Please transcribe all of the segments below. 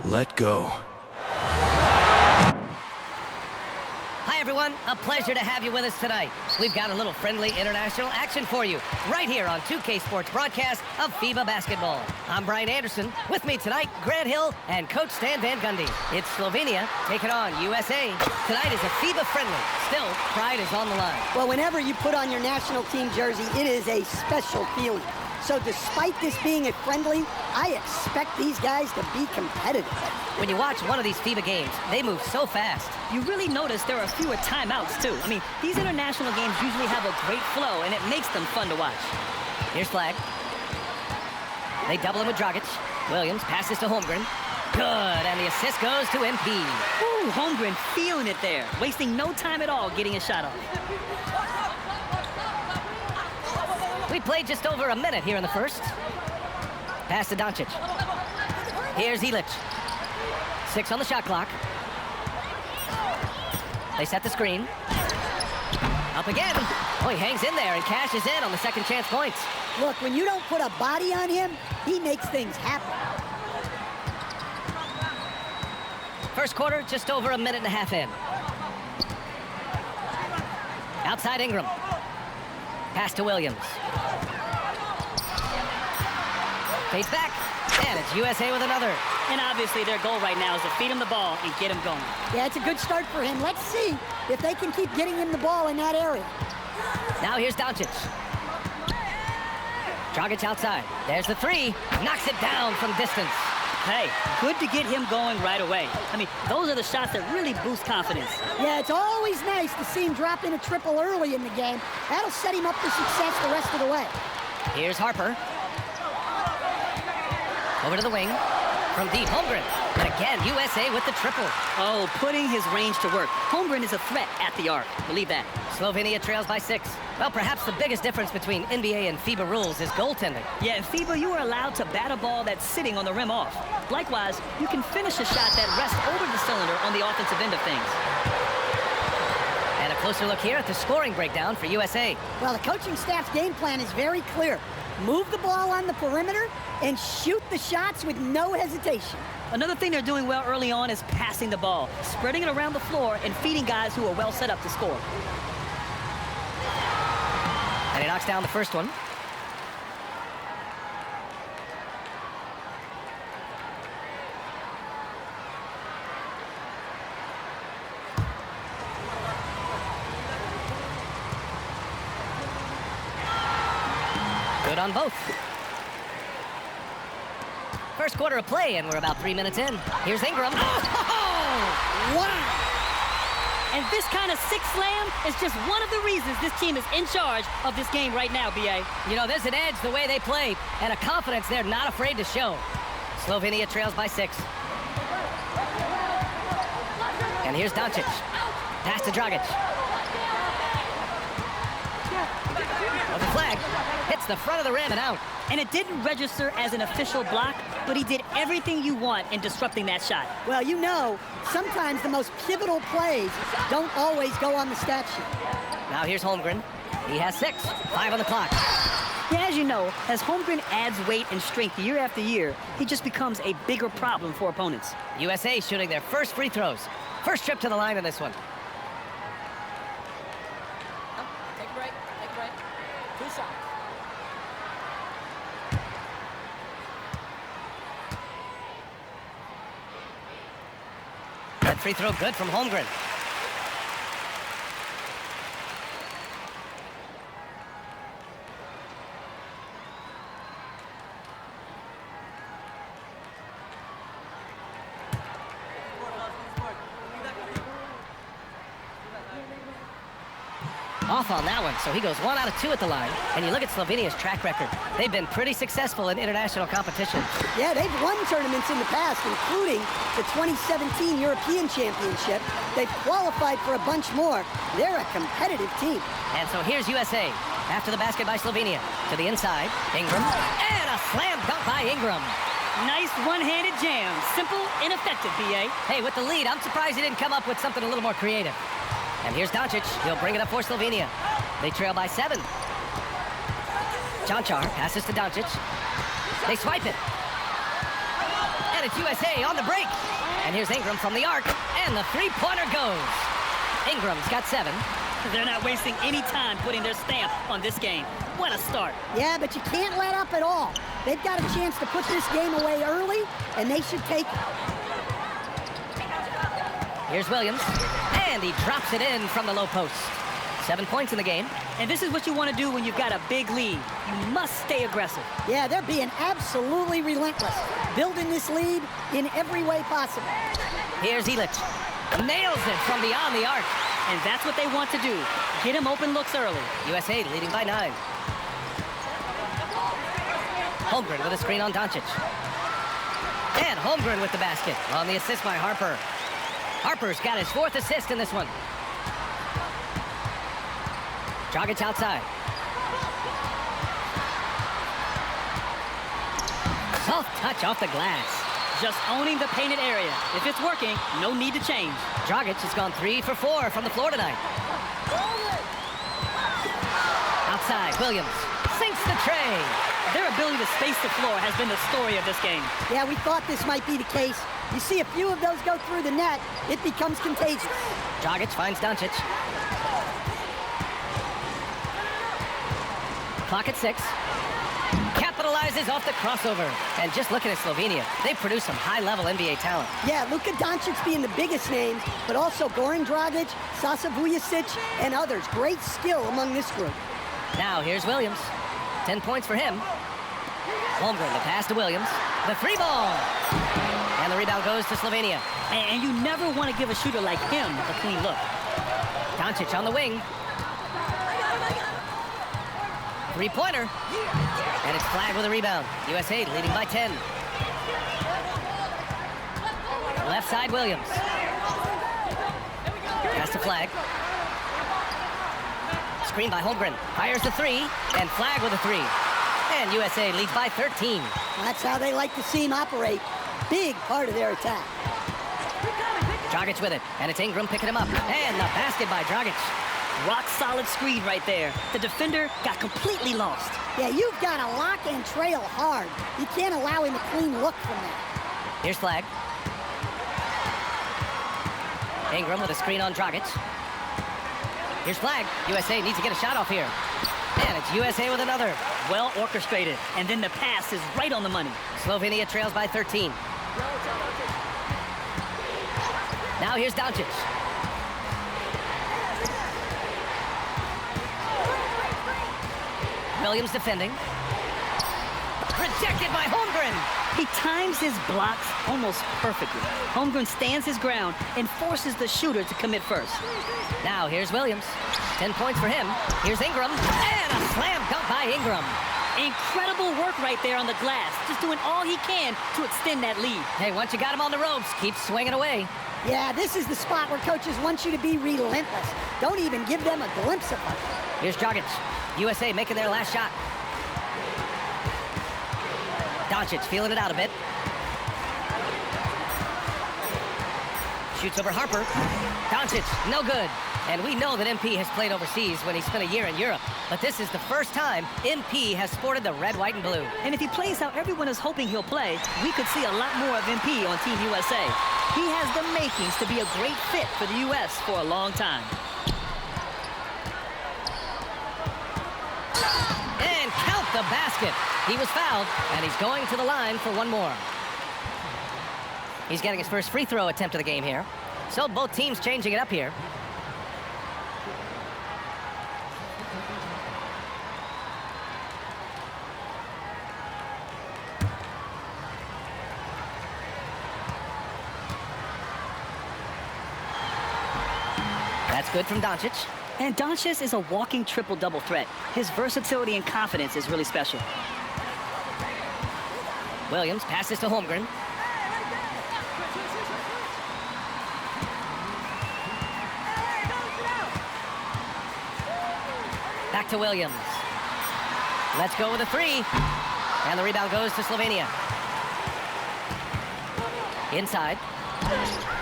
Let go. Hi, everyone. A pleasure to have you with us tonight. We've got a little friendly international action for you right here on 2K Sports broadcast of FIBA basketball. I'm Brian Anderson. With me tonight, Grant Hill and Coach Stan Van Gundy. It's Slovenia taking on USA. Tonight is a FIBA friendly. Still, pride is on the line. Well, whenever you put on your national team jersey, it is a special feeling. So despite this being a friendly, I expect these guys to be competitive. When you watch one of these FIBA games, they move so fast. You really notice there are fewer timeouts, too. I mean, these international games usually have a great flow, and it makes them fun to watch. Here's Flag. They double him with Dragic. Williams passes to Holmgren. Good, and the assist goes to MP. Ooh, Holmgren feeling it there, wasting no time at all getting a shot off. We played just over a minute here in the first. Pass to Doncic. Here's Ilic. 6 on the shot clock. They set the screen. Up again. Oh, he hangs in there and cashes in on the second chance points. Look, when you don't put a body on him, he makes things happen. First quarter, just over a minute and a half in. Outside Ingram. Pass to Williams. Face back, and it's USA with another. And obviously their goal right now is to feed him the ball and get him going. Yeah, it's a good start for him. Let's see if they can keep getting him the ball in that area. Now here's Doncic. Dragic outside. There's the three. Knocks it down from distance. Hey, good to get him going right away. I mean, those are the shots that really boost confidence. Yeah, it's always nice to see him drop in a triple early in the game. That'll set him up for success the rest of the way. Here's Harper. Over to the wing. From deep, Holmgren. And again, USA with the triple. Oh, putting his range to work. Holmgren is a threat at the arc. Believe that. Slovenia trails by 6. Well, perhaps the biggest difference between NBA and FIBA rules is goaltending. Yeah, in FIBA, you are allowed to bat a ball that's sitting on the rim off. Likewise, you can finish a shot that rests over the cylinder on the offensive end of things. And a closer look here at the scoring breakdown for USA. Well, the coaching staff's game plan is very clear. Move the ball on the perimeter and shoot the shots with no hesitation. Another thing they're doing well early on is passing the ball, spreading it around the floor and feeding guys who are well set up to score. And he knocks down the first one. Good on both. First quarter of play, and we're about 3 minutes in. Here's Ingram. Oh, wow! And this kind of six slam is just one of the reasons this team is in charge of this game right now, B.A. You know, there's an edge the way they play, and a confidence they're not afraid to show. Slovenia trails by 6. And here's Doncic. Pass to Dragic. Well, the flag hits the front of the rim and out. And it didn't register as an official block, but he did everything you want in disrupting that shot. Well, you know, sometimes the most pivotal plays don't always go on the stat sheet. Now here's Holmgren. He has 6. 5 on the clock. Yeah, as you know, as Holmgren adds weight and strength year after year, he just becomes a bigger problem for opponents. USA shooting their first free throws. First trip to the line in this one. Take a break. Take a break. 2 shots. That free throw good from Holmgren. Off on that one, so he goes 1 out of 2 at the line. And you look at Slovenia's track record. They've been pretty successful in international competition. Yeah, they've won tournaments in the past, including the 2017 European Championship. They've qualified for a bunch more. They're a competitive team. And so here's USA. After the basket by Slovenia. To the inside, Ingram. And a slam dunk by Ingram. Nice one-handed jam. Simple and effective, B.A. Hey, with the lead, I'm surprised he didn't come up with something a little more creative. And here's Doncic. He'll bring it up for Slovenia. They trail by 7. Jonchar passes to Doncic. They swipe it. And And it's USA on the break. And here's Ingram from the arc. And the three-pointer goes. Ingram's got 7. They're not wasting any time putting their stamp on this game. What a start. Yeah, but you can't let up at all. They've got a chance to put this game away early, and they should take it. Here's Williams. And he drops it in from the low post. 7 points in the game. And this is what you want to do when you've got a big lead. You must stay aggressive. Yeah, they're being absolutely relentless, building this lead in every way possible. Here's Elitch. Nails it from beyond the arc. And that's what they want to do. Get him open looks early. USA leading by 9. Holmgren with a screen on Doncic. And Holmgren with the basket on the assist by Harper. Harper's got his 4th assist in this one. Dragic outside. Soft touch off the glass. Just owning the painted area. If it's working, no need to change. Dragic has gone 3 for 4 from the floor tonight. Outside, Williams sinks the tray. Their ability to space the floor has been the story of this game. Yeah, we thought this might be the case. You see a few of those go through the net, it becomes contagious. Dragic finds Doncic. Clock at 6. Capitalizes off the crossover. And just looking at Slovenia, they produce some high-level NBA talent. Yeah, Luka Doncic being the biggest names, but also Goran Dragic, Sasa Vujacic, and others. Great skill among this group. Now here's Williams. 10 points for him. Holmgren, the pass to Williams. The 3-ball. And the rebound goes to Slovenia. And you never want to give a shooter like him a clean look. Doncic on the wing. 3-pointer. And it's flagged with a rebound. USA leading by 10. Left side, Williams. Pass to flag. Screen by Holmgren. Fires the 3. And flag with a 3. And USA leads by 13. That's how they like to see him operate. Big part of their attack. Dragic with it. And it's Ingram picking him up. And the basket by Dragic. Rock solid screen right there. The defender got completely lost. Yeah, you've got to lock and trail hard. You can't allow him a clean look from that. Here's flag. Ingram with a screen on Dragic. Here's flag. USA needs to get a shot off here. And it's USA with another. Well orchestrated. And then the pass is right on the money. Slovenia trails by 13. Now here's Doncic. Williams defending. Rejected by Holmgren. He times his blocks almost perfectly. Holmgren stands his ground and forces the shooter to commit first. Now here's Williams. 10 points for him. Here's Ingram. And a slam dunk by Ingram. Incredible work right there on the glass. Just doing all he can to extend that lead. Hey, once you got him on the ropes, keep swinging away. Yeah, this is the spot where coaches want you to be relentless. Don't even give them a glimpse of it. Here's Dragic. USA making their last shot. Doncic feeling it out a bit. Shoots over Harper. Doncic, no good. And we know that MP has played overseas when he spent a year in Europe. But this is the first time MP has sported the red, white, and blue. And if he plays how everyone is hoping he'll play, we could see a lot more of MP on Team USA. He has the makings to be a great fit for the U.S. for a long time. And count the basket. He was fouled, and he's going to the line for one more. He's getting his first free throw attempt of the game here. So both teams changing it up here. That's good from Doncic. And Doncic is a walking triple-double threat. His versatility and confidence is really special. Williams passes to Holmgren. Back to Williams. Let's go with a 3. And the rebound goes to Slovenia. Inside.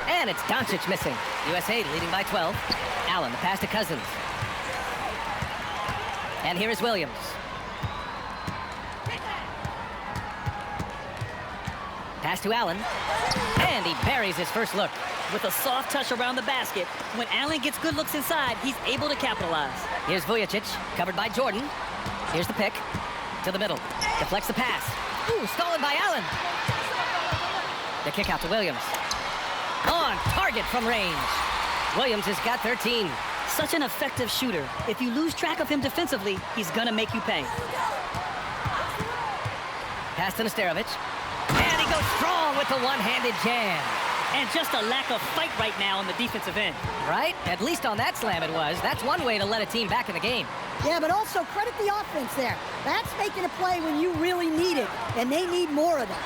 And it's Doncic missing. USA leading by 12. Allen, the pass to Cousins. And here is Williams. Pass to Allen. And he buries his first look. With a soft touch around the basket, when Allen gets good looks inside, he's able to capitalize. Here's Vujicic, covered by Jordan. Here's the pick. To the middle. Deflects the pass. Ooh, stolen by Allen. The kick out to Williams. On target from range. Williams has got 13. Such an effective shooter. If you lose track of him defensively, he's gonna make you pay. Pass to Nesterovic. And he goes strong with the one-handed jam. And just a lack of fight right now on the defensive end. Right? At least on that slam it was. That's one way to let a team back in the game. Yeah, but also credit the offense there. That's making a play when you really need it, and they need more of that.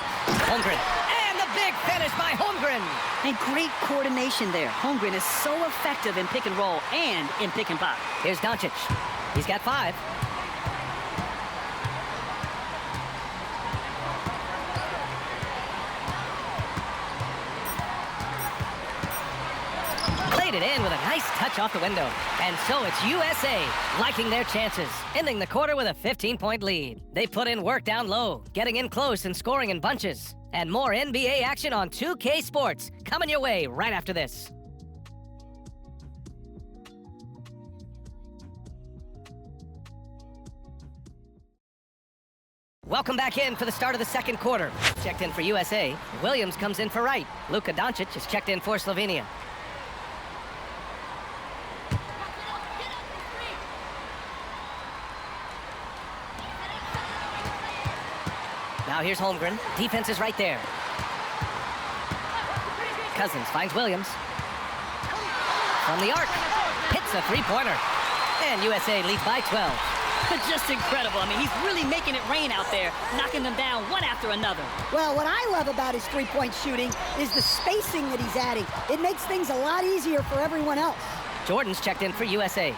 Holmgren. And the big finish by Holmgren. And great coordination there. Holmgren is so effective in pick and roll and in pick and pop. Here's Doncic. He's got 5. Played it in with a nice touch off the window. And so it's USA liking their chances, ending the quarter with a 15-point lead. They put in work down low, getting in close and scoring in bunches. And more NBA action on 2K Sports coming your way right after this. Welcome back in for the start of the second quarter. Checked in for USA. Williams comes in for Wright. Luka Doncic is checked in for Slovenia. Now here's Holmgren. Defense is right there. Cousins finds Williams. From the arc. Hits a three-pointer. And USA leads by 12. Just incredible. I mean, he's really making it rain out there, knocking them down one after another. Well, what I love about his three-point shooting is the spacing that he's adding. It makes things a lot easier for everyone else. Jordan's checked in for USA.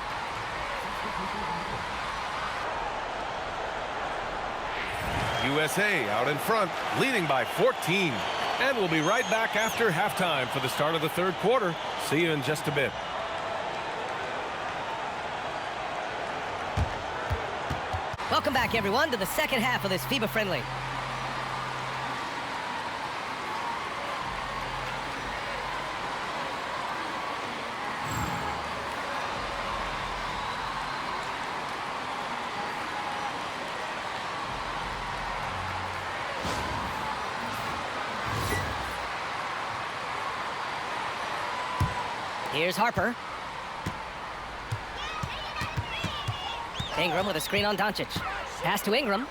USA out in front, leading by 14. And we'll be right back after halftime for the start of the third quarter. See you in just a bit. Welcome back, everyone, to the second half of this FIBA friendly. Here's Harper. Ingram with a screen on Doncic. Pass to Ingram.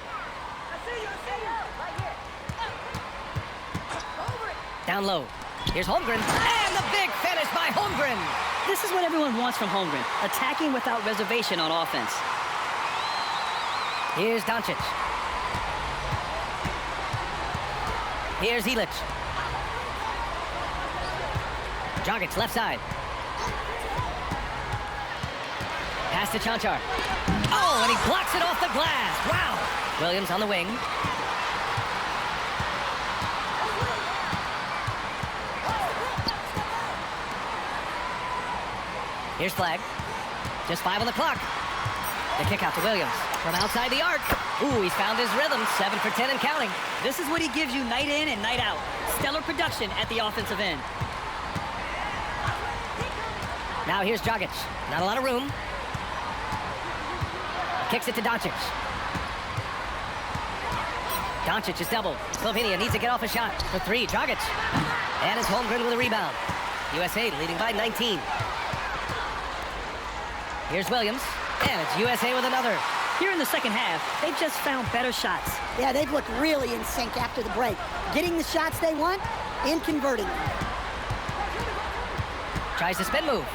Down low. Here's Holmgren. And the big finish by Holmgren. This is what everyone wants from Holmgren, attacking without reservation on offense. Here's Doncic. Here's Illich. Dragic left side. Pass to Chanchar. Oh, and he blocks it off the glass. Wow. Williams on the wing. Here's Flag. Just 5 on the clock. The kick out to Williams. From outside the arc. Ooh, he's found his rhythm. 7 for 10 and counting. This is what he gives you night in and night out. Stellar production at the offensive end. Now here's Dragic. Not a lot of room. Kicks it to Doncic. Doncic is doubled. Slovenia needs to get off a shot. For 3, Dragic. And it's Holmgren with a rebound. USA leading by 19. Here's Williams. And it's USA with another. Here in the second half, they've just found better shots. Yeah, they've looked really in sync after the break. Getting the shots they want and converting them. Tries the spin move.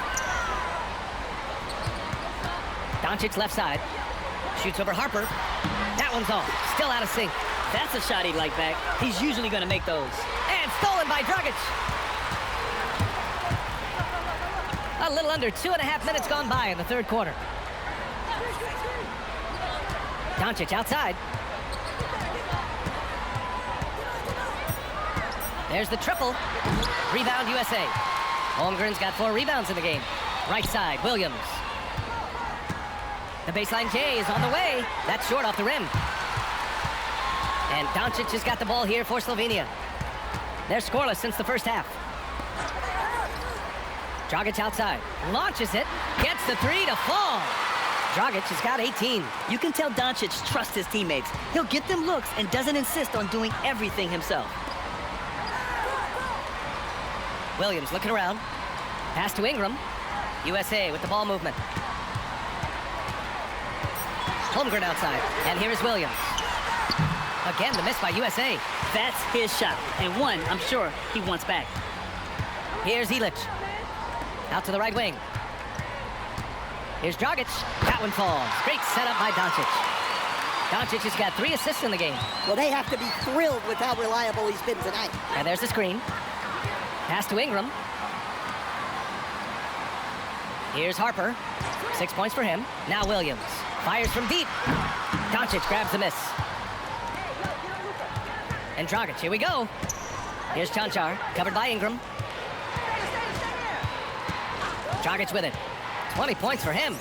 Doncic left side. Shoots over Harper. That one's off. Still out of sync. That's a shot he'd like back. He's usually going to make those. And stolen by Dragic. A little under 2.5 minutes gone by in the third quarter. Doncic outside. There's the triple. Rebound USA. Holmgren's got 4 rebounds in the game. Right side, Williams. The baseline J is on the way. That's short off the rim. And Doncic has got the ball here for Slovenia. They're scoreless since the first half. Dragic outside. Launches it. Gets the three to fall. Dragic has got 18. You can tell Doncic trusts his teammates. He'll get them looks and doesn't insist on doing everything himself. Williams looking around. Pass to Ingram. USA with the ball movement. Holmgren outside. And here is Williams. Again, the miss by USA. That's his shot, and one I'm sure he wants back. Here's Elic. Out to the right wing. Here's Dragic. That one falls. Great setup by Doncic. Doncic has got 3 assists in the game. Well, they have to be thrilled with how reliable he's been tonight. And there's the screen. Pass to Ingram. Here's Harper. 6 points for him. Now Williams. Fires from deep. Doncic grabs the miss. And Dragic, here we go. Here's Chanchar, covered by Ingram. Dragic with it. 20 points for him.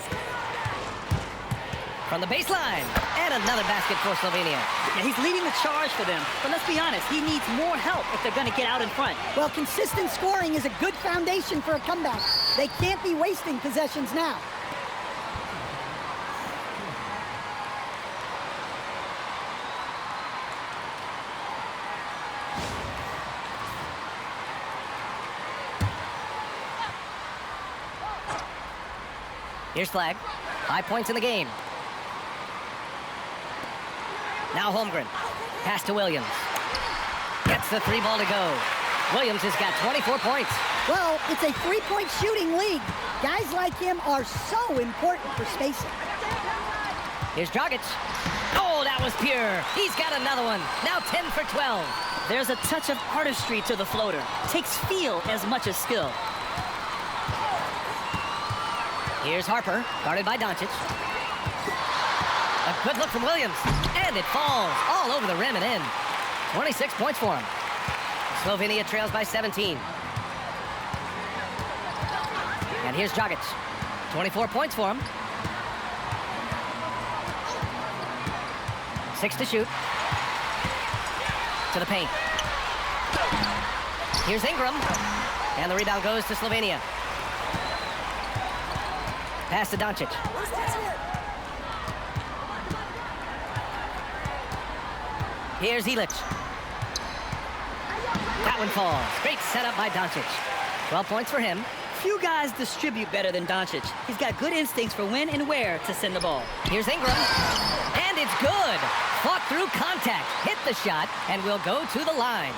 From the baseline. And another basket for Slovenia. Yeah, he's leading the charge for them. But let's be honest, he needs more help if they're going to get out in front. Well, consistent scoring is a good foundation for a comeback. They can't be wasting possessions now. Here's Flag. 5 points in the game. Now Holmgren. Pass to Williams. Gets the 3 ball to go. Williams has got 24 points. Well, it's a 3-point shooting league. Guys like him are so important for spacing. Here's Dragic. Oh, that was pure. He's got another one. Now 10 for 12. There's a touch of artistry to the floater. Takes feel as much as skill. Here's Harper, guarded by Doncic. A good look from Williams, and it falls all over the rim and in. 26 points for him. Slovenia trails by 17. And here's Dragic. 24 points for him. 6 to shoot. To the paint. Here's Ingram. And the rebound goes to Slovenia. Pass to Doncic. Here's Elic. That one falls. Great setup by Doncic. 12 points for him. Few guys distribute better than Doncic. He's got good instincts for when and where to send the ball. Here's Ingram. And it's good. Fought through contact. Hit the shot and will go to the line.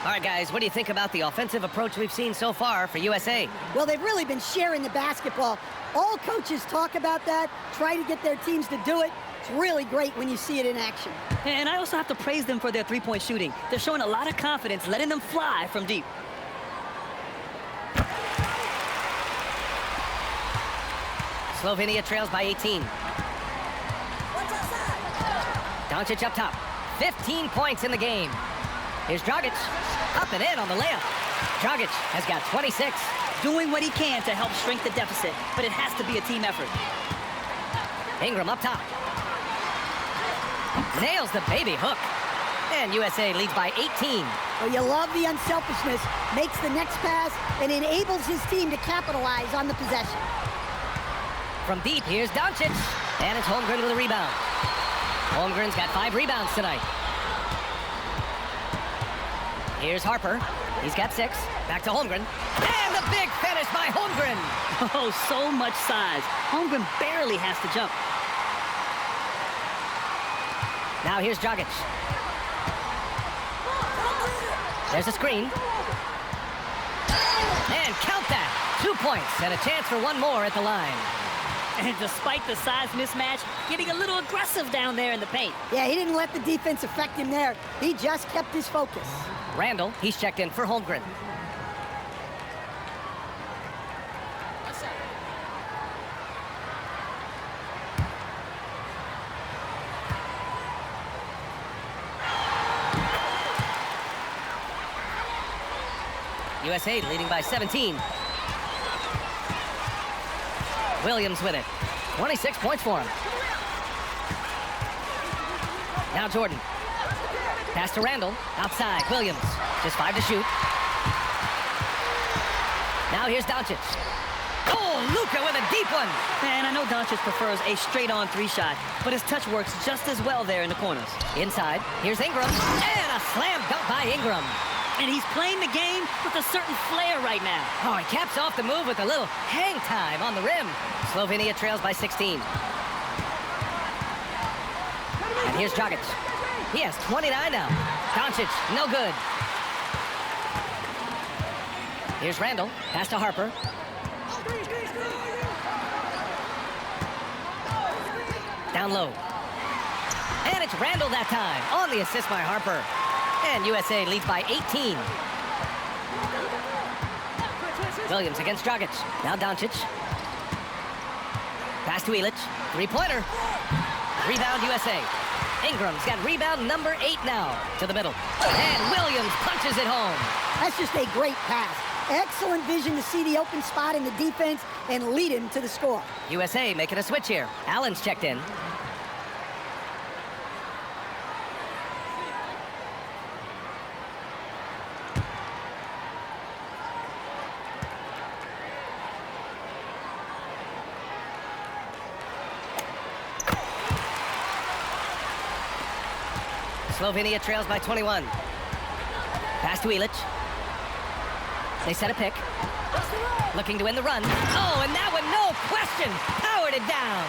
All right, guys, what do you think about the offensive approach we've seen so far for USA? Well, they've really been sharing the basketball. All coaches talk about that, try to get their teams to do it. It's really great when you see it in action. And I also have to praise them for their 3-point shooting. They're showing a lot of confidence, letting them fly from deep. Slovenia trails by 18. Doncic up top. 15 points in the game. Here's Dragic. Up and in on the layup. Dragic has got 26. Doing what he can to help shrink the deficit, but it has to be a team effort. Ingram up top. Nails the baby hook. And USA leads by 18. Well, you love the unselfishness, makes the next pass, and enables his team to capitalize on the possession. From deep, here's Doncic. And it's Holmgren with a rebound. Holmgren's got 5 rebounds tonight. Here's Harper. He's got 6. Back to Holmgren. And the big finish by Holmgren. Oh, so much size. Holmgren barely has to jump. Now here's Dragic. There's a screen. And count that. 2 points and a chance for one more at the line. And despite the size mismatch, getting a little aggressive down there in the paint. Yeah, he didn't let the defense affect him there. He just kept his focus. Randall, he's checked in for Holmgren. USA leading by 17. Williams with it. 26 points for him. Now Jordan. Pass to Randall. Outside. Williams. Just 5 to shoot. Now here's Doncic. Oh, Luka with a deep one. And I know Doncic prefers a straight-on 3-shot, but his touch works just as well there in the corners. Inside. Here's Ingram. And a slam dunk by Ingram. And he's playing the game with a certain flair right now. Oh, he caps off the move with a little hang time on the rim. Slovenia trails by 16. And here's Dragic. He has 29 now. Doncic, no good. Here's Randall. Pass to Harper. Down low. And it's Randall that time. On the assist by Harper. And USA leads by 18. Williams against Dragic. Now Doncic. Pass to Illich. 3-pointer. Rebound USA. Ingram's got rebound number 8 now. To the middle. And Williams punches it home. That's just a great pass. Excellent vision to see the open spot in the defense and lead him to the score. USA making a switch here. Allen's checked in. Slovenia trails by 21. Pass to Illich. They set a pick. Looking to win the run. Oh, and that one, no question, powered it down.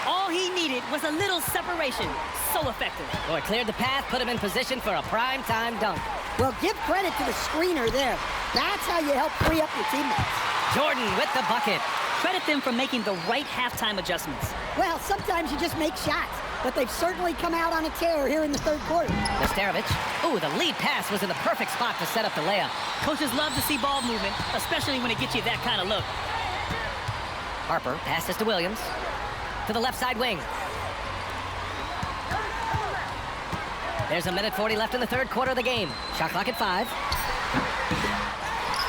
All he needed was a little separation. So effective. Boy, cleared the path, put him in position for a prime-time dunk. Well, give credit to the screener there. That's how you help free up your teammates. Jordan with the bucket. Credit them for making the right halftime adjustments. Well, sometimes you just make shots, but they've certainly come out on a tear here in the third quarter. Nesterovic. Ooh, the lead pass was in the perfect spot to set up the layup. Coaches love to see ball movement, especially when it gets you that kind of look. Harper passes to Williams. To the left side wing. There's a minute 40 left in the third quarter of the game. Shot clock at 5.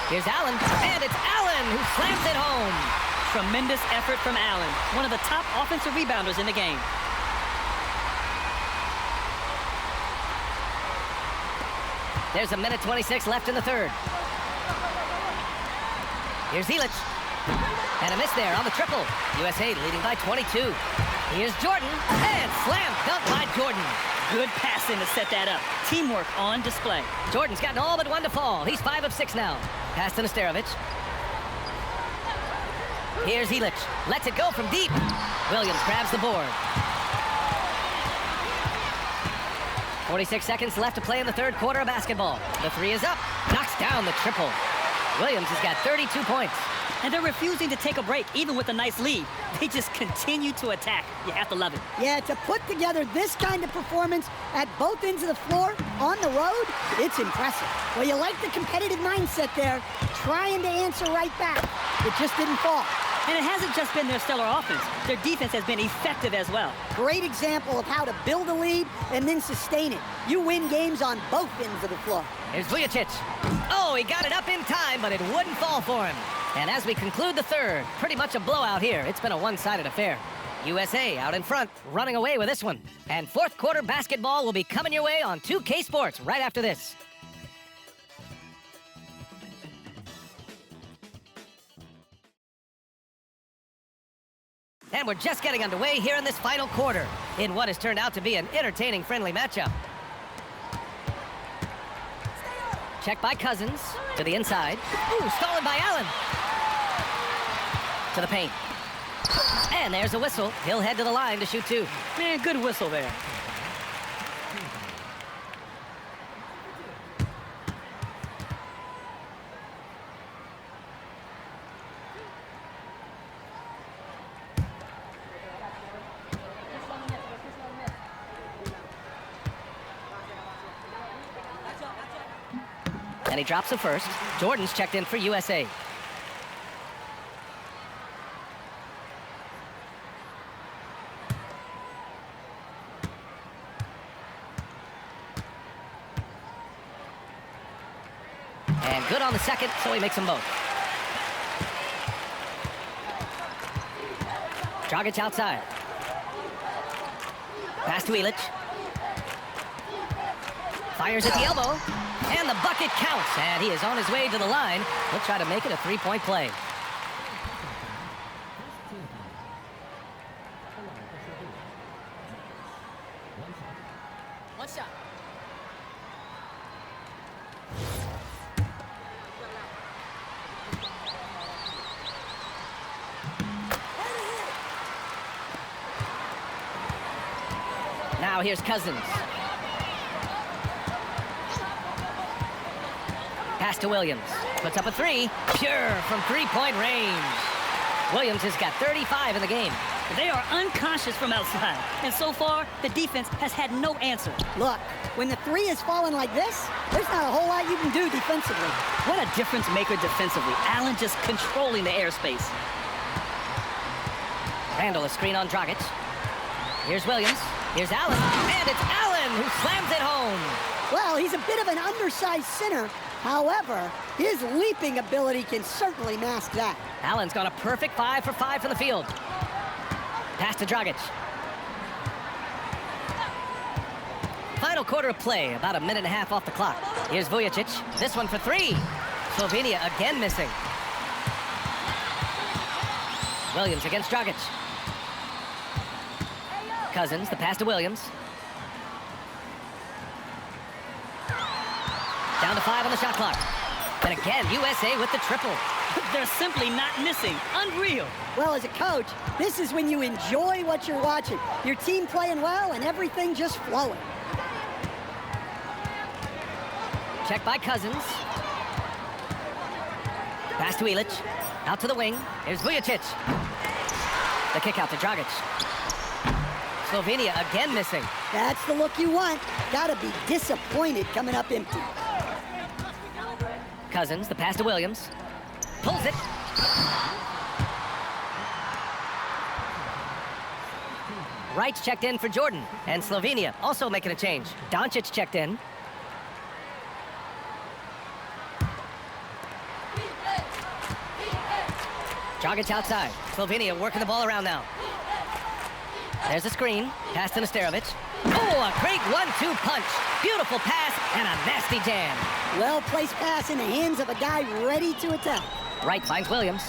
Here's Allen, and it's Allen who slams it home. Tremendous effort from Allen, one of the top offensive rebounders in the game. There's a minute 26 left in the third. Here's Illich. And a miss there on the triple. USA leading by 22. Here's Jordan, and slam dunk by Jordan. Good passing to set that up. Teamwork on display. Jordan's gotten all but one to fall. He's 5 of 6 now. Pass to Nesterovic. Here's Illich. Lets it go from deep. Williams grabs the board. 46 seconds left to play in the third quarter of basketball. The 3 is up. Knocks down the triple. Williams has got 32 points. And they're refusing to take a break, even with a nice lead. They just continue to attack. You have to love it. Yeah, to put together this kind of performance at both ends of the floor on the road, it's impressive. Well, you like the competitive mindset there, trying to answer right back. It just didn't fall. And it hasn't just been their stellar offense. Their defense has been effective as well. Great example of how to build a lead and then sustain it. You win games on both ends of the floor. Here's Vujacic. Oh, he got it up in time, but it wouldn't fall for him. And as we conclude the third, pretty much a blowout here. It's been a one-sided affair. USA out in front, running away with this one. And fourth quarter basketball will be coming your way on 2K Sports right after this. And we're just getting underway here in this final quarter in what has turned out to be an entertaining, friendly matchup. Check by Cousins to the inside. Ooh, stolen by Allen. To the paint. And there's a whistle. He'll head to the line to shoot 2. Man, good whistle there. And he drops the first. Jordan's checked in for USA. And good on the second, so he makes them both. Dragic outside. Pass to Illich. Fires at the elbow. And the bucket counts. And he is on his way to the line. He'll try to make it a three-point play. One shot. Now here's Cousins. Pass to Williams. Puts up a three. Pure from three-point range. Williams has got 35 in the game. They are unconscious from outside, and so far, the defense has had no answer. Look, when the three is falling like this, there's not a whole lot you can do defensively. What a difference maker defensively. Allen just controlling the airspace. Randall, a screen on Dragic. Here's Williams. Here's Allen. And it's Allen who slams it home. Well, he's a bit of an undersized center. However, his leaping ability can certainly mask that. Allen's got a perfect 5 for 5 from the field. Pass to Dragic. Final quarter of play, about a minute and a half off the clock. Here's Vujicic. This one for three. Slovenia again missing. Williams against Dragic. Cousins, the pass to Williams. Down to 5 on the shot clock. And again, USA with the triple. They're simply not missing. Unreal. Well, as a coach, this is when you enjoy what you're watching. Your team playing well and everything just flowing. Check by Cousins. Pass to Ilic. Out to the wing. Here's Vujicic. The kick out to Dragic. Slovenia again missing. That's the look you want. Gotta be disappointed coming up empty. Cousins, the pass to Williams. Pulls it. Wright's checked in for Jordan. And Slovenia also making a change. Doncic checked in. Dragic outside. Slovenia working the ball around now. There's a screen. Pass to Nesterovic. Oh, a great 1-2 punch. Beautiful pass and a nasty jam. Well-placed pass in the hands of a guy ready to attack. Wright finds Williams.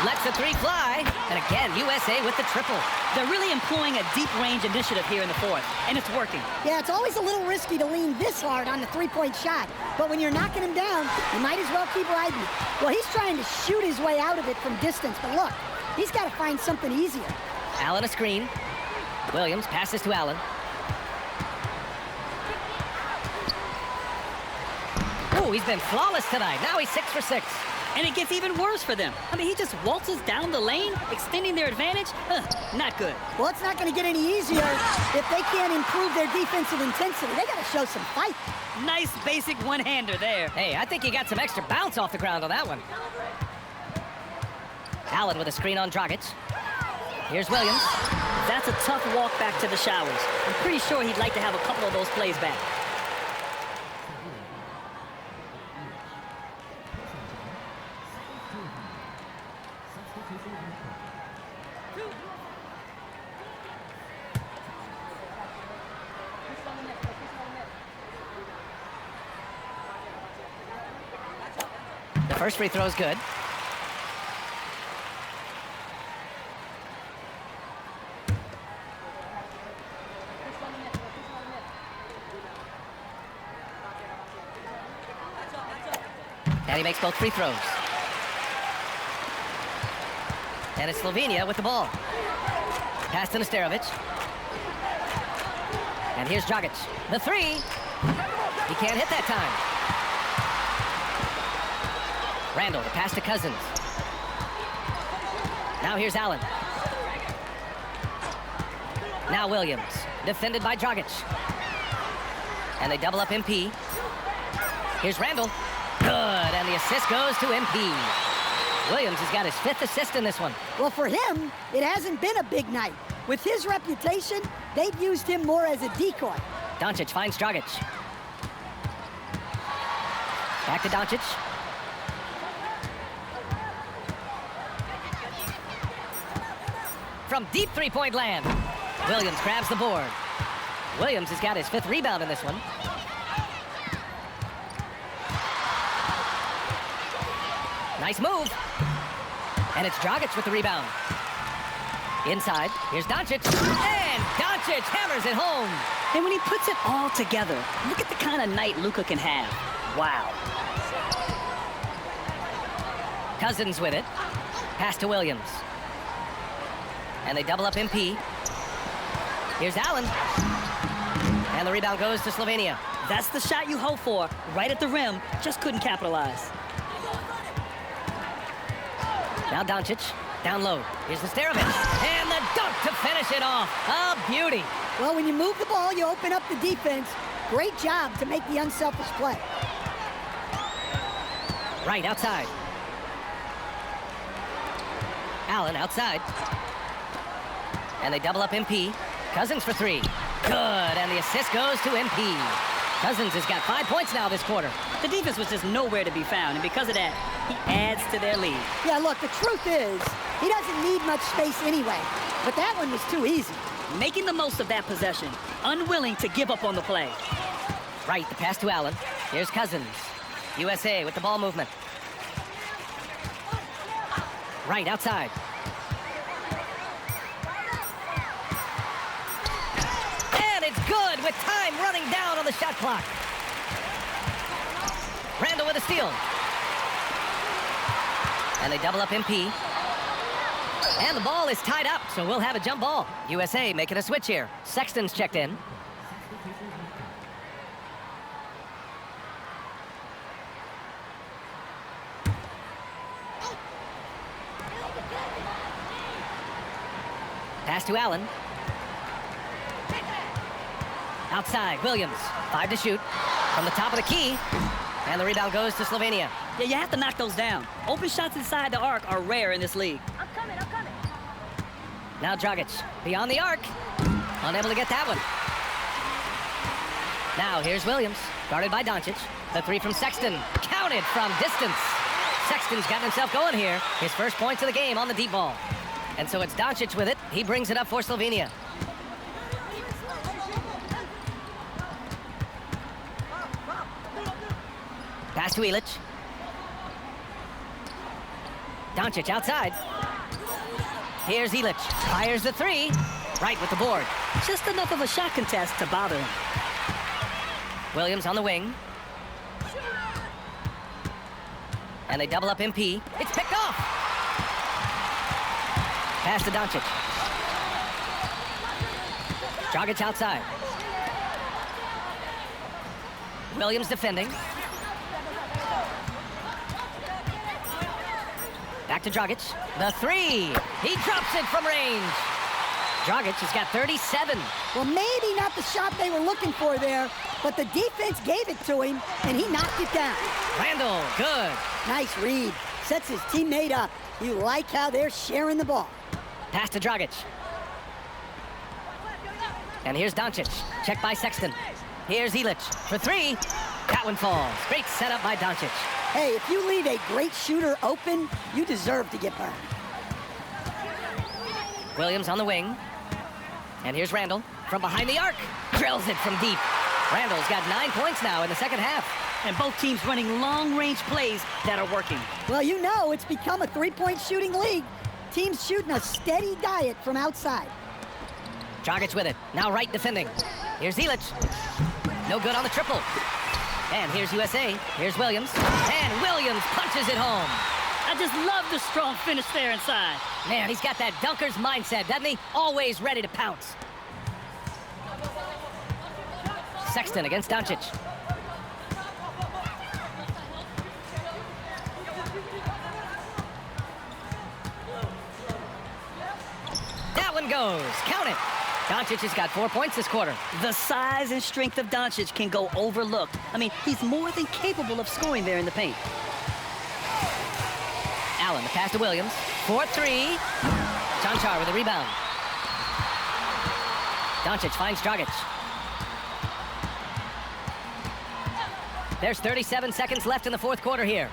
Lets the three fly. And again, USA with the triple. They're really employing a deep range initiative here in the fourth, and it's working. Yeah, it's always a little risky to lean this hard on the three-point shot. But when you're knocking him down, you might as well keep riding it. Well, he's trying to shoot his way out of it from distance. But look, he's got to find something easier. Allen a screen. Williams passes to Allen. Oh, he's been flawless tonight. Now he's 6 for 6. And it gets even worse for them. I mean, he just waltzes down the lane, extending their advantage. Not good. Well, it's not going to get any easier if they can't improve their defensive intensity. They got to show some fight. Nice basic one-hander there. Hey, I think he got some extra bounce off the ground on that one. Allen with a screen on Dragic. Here's Williams. That's a tough walk back to the showers. I'm pretty sure he'd like to have a couple of those plays back. The first free throw is good. And he makes both free throws. And it's Slovenia with the ball. Pass to Nesterovic. And here's Dragic. The three. He can't hit that time. Randall, the pass to Cousins. Now here's Allen. Now Williams, defended by Dragic. And they double up MP. Here's Randall. Good, and the assist goes to MP. Williams has got his 5th assist in this one. Well, for him, it hasn't been a big night. With his reputation, they've used him more as a decoy. Doncic finds Dragic. Back to Doncic. from deep three-point land. Williams grabs the board. Williams has got his 5th rebound in this one. Nice move. And it's Dragic with the rebound. Inside, here's Doncic. And Doncic hammers it home. And when he puts it all together, look at the kind of night Luka can have. Wow. Cousins with it. Pass to Williams. And they double up MP. Here's Allen. And the rebound goes to Slovenia. That's the shot you hope for. Right at the rim. Just couldn't capitalize. Now Doncic. Down low. Here's the Starovich. And the dunk to finish it off. A beauty. Well, when you move the ball, you open up the defense. Great job to make the unselfish play. Right outside. Allen outside. And they double up MP. Cousins for 3. Good, and the assist goes to MP. Cousins has got 5 points now this quarter. The defense was just nowhere to be found, and because of that, he adds to their lead. Yeah, look, the truth is, he doesn't need much space anyway. But that one was too easy. Making the most of that possession, unwilling to give up on the play. Right, the pass to Allen. Here's Cousins. USA with the ball movement. Right outside. And it's good with time running down on the shot clock. Randall with a steal. And they double up MP. And the ball is tied up, so we'll have a jump ball. USA making a switch here. Sexton's checked in. Pass to Allen. Outside, Williams. 5 to shoot. From the top of the key. And the rebound goes to Slovenia. Yeah, you have to knock those down. Open shots inside the arc are rare in this league. I'm coming. Now Dragic, beyond the arc. Unable to get that one. Now here's Williams, guarded by Doncic. The 3 from Sexton, counted from distance. Sexton's got himself going here. His first points of the game on the deep ball. And so it's Doncic with it. He brings it up for Slovenia. Pass to Ilic. Doncic outside. Here's Ilic. Fires the 3. Right with the board. Just enough of a shot contest to bother him. Williams on the wing. And they double up MP. It's picked off. Pass to Doncic. Dragic outside. Williams defending. Back to Dragic. The 3. He drops it from range. Dragic has got 37. Well, maybe not the shot they were looking for there, but the defense gave it to him, and he knocked it down. Randall, good. Nice read. Sets his teammate up. You like how they're sharing the ball. Pass to Dragic. And here's Doncic. Checked by Sexton. Here's Ilic for 3. That one falls. Great setup by Doncic. Hey, if you leave a great shooter open, you deserve to get burned. Williams on the wing. And here's Randall from behind the arc. Drills it from deep. Randall's got 9 points now in the second half. And both teams running long-range plays that are working. Well, you know it's become a three-point shooting league. Teams shooting a steady diet from outside. Dragic with it. Now right defending. Here's Ilic. No good on the triple. And here's USA. Here's Williams. And Williams punches it home. I just love the strong finish there inside. Man, he's got that dunker's mindset, doesn't he? Always ready to pounce. Sexton against Doncic. That one goes. Count it. Doncic has got 4 points this quarter. The size and strength of Doncic can go overlooked. I mean, he's more than capable of scoring there in the paint. Allen, the pass to Williams. 4-3. Chanchar with a rebound. Doncic finds Dragic. There's 37 seconds left in the fourth quarter here.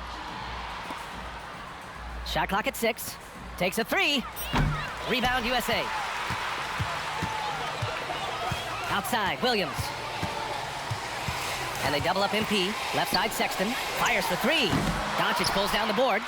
Shot clock at 6. Takes a 3. Rebound, USA. Outside, Williams. And they double up MP. Left side, Sexton. Fires for three. Doncic pulls down the board.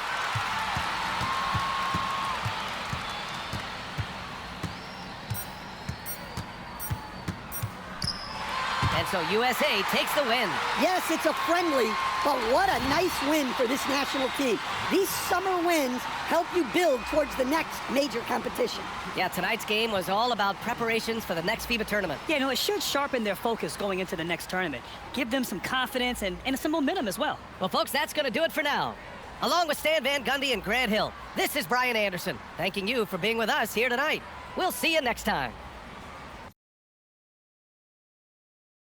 And so USA takes the win. Yes, it's a friendly, but what a nice win for this national team. These summer wins help you build towards the next major competition. Yeah, tonight's game was all about preparations for the next FIBA tournament. Yeah, no, it should sharpen their focus going into the next tournament. Give them some confidence and some momentum as well. Well, folks, that's going to do it for now. Along with Stan Van Gundy and Grant Hill, this is Brian Anderson, thanking you for being with us here tonight. We'll see you next time.